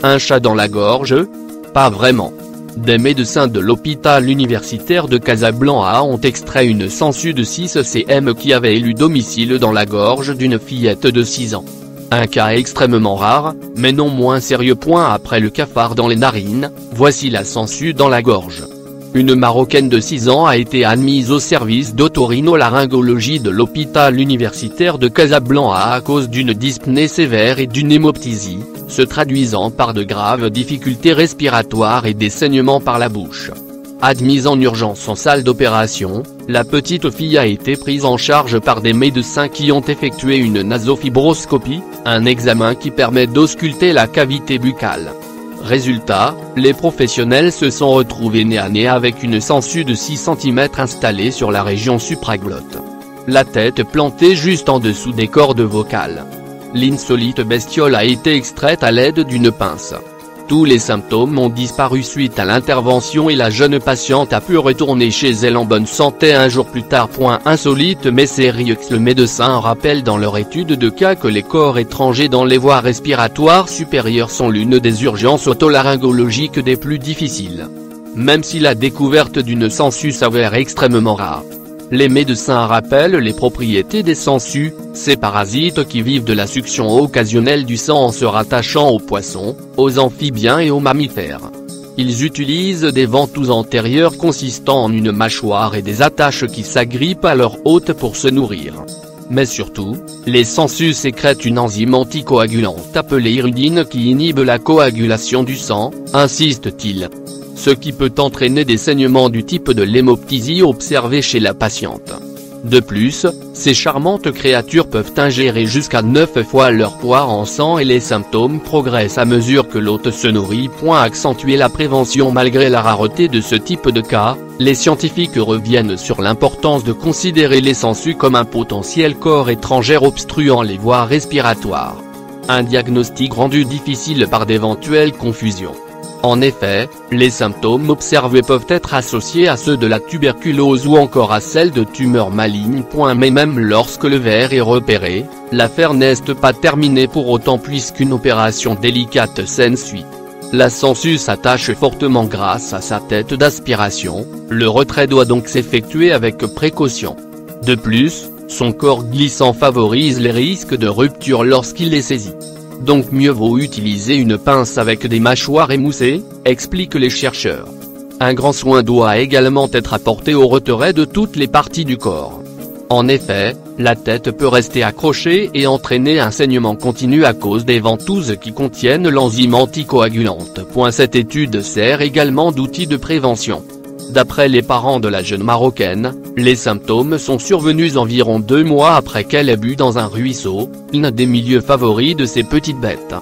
Un chat dans la gorge? Pas vraiment. Des médecins de l'hôpital universitaire de Casablanca ont extrait une sangsue de 6 cm qui avait élu domicile dans la gorge d'une fillette de 6 ans. Un cas extrêmement rare, mais non moins sérieux. Après le cafard dans les narines, voici la sangsue dans la gorge. Une Marocaine de 6 ans a été admise au service d'otorhinolaryngologie de l'hôpital universitaire de Casablanca à cause d'une dyspnée sévère et d'une hémoptysie, se traduisant par de graves difficultés respiratoires et des saignements par la bouche. Admise en urgence en salle d'opération, la petite fille a été prise en charge par des médecins qui ont effectué une nasofibroscopie, un examen qui permet d'ausculter la cavité buccale. Résultat, les professionnels se sont retrouvés nez à nez avec une sangsue de 6 cm installée sur la région supraglotte. La tête plantée juste en dessous des cordes vocales. L'insolite bestiole a été extraite à l'aide d'une pince. Tous les symptômes ont disparu suite à l'intervention et la jeune patiente a pu retourner chez elle en bonne santé un jour plus tard. Insolite mais sérieux. Le médecin rappelle dans leur étude de cas que les corps étrangers dans les voies respiratoires supérieures sont l'une des urgences otolaryngologiques des plus difficiles. Même si la découverte d'une sangsue s'avère extrêmement rare. Les médecins rappellent les propriétés des sangsues, ces parasites qui vivent de la succion occasionnelle du sang en se rattachant aux poissons, aux amphibiens et aux mammifères. Ils utilisent des ventouses antérieures consistant en une mâchoire et des attaches qui s'agrippent à leur hôte pour se nourrir. Mais surtout, les sangsues sécrètent une enzyme anticoagulante appelée iridine qui inhibe la coagulation du sang, insiste-t-il. Ce qui peut entraîner des saignements du type de l'hémoptysie observée chez la patiente. De plus, ces charmantes créatures peuvent ingérer jusqu'à 9 fois leur poids en sang et les symptômes progressent à mesure que l'hôte se nourrit. Accentuer la prévention. Malgré la rareté de ce type de cas, les scientifiques reviennent sur l'importance de considérer les sangsues comme un potentiel corps étranger obstruant les voies respiratoires. Un diagnostic rendu difficile par d'éventuelles confusions. En effet, les symptômes observés peuvent être associés à ceux de la tuberculose ou encore à celle de tumeurs malignes. Mais même lorsque le ver est repéré, l'affaire n'est pas terminée pour autant puisqu'une opération délicate s'ensuit. La sangsue s'attache fortement grâce à sa tête d'aspiration, le retrait doit donc s'effectuer avec précaution. De plus, son corps glissant favorise les risques de rupture lorsqu'il est saisi. Donc mieux vaut utiliser une pince avec des mâchoires émoussées, expliquent les chercheurs. Un grand soin doit également être apporté au retrait de toutes les parties du corps. En effet, la tête peut rester accrochée et entraîner un saignement continu à cause des ventouses qui contiennent l'enzyme anticoagulante. Cette étude sert également d'outil de prévention. D'après les parents de la jeune Marocaine, les symptômes sont survenus environ 2 mois après qu'elle ait bu dans un ruisseau, l'un des milieux favoris de ces petites bêtes.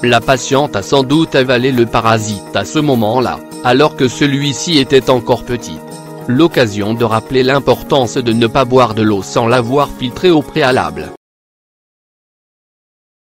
La patiente a sans doute avalé le parasite à ce moment-là, alors que celui-ci était encore petit. L'occasion de rappeler l'importance de ne pas boire de l'eau sans l'avoir filtrée au préalable.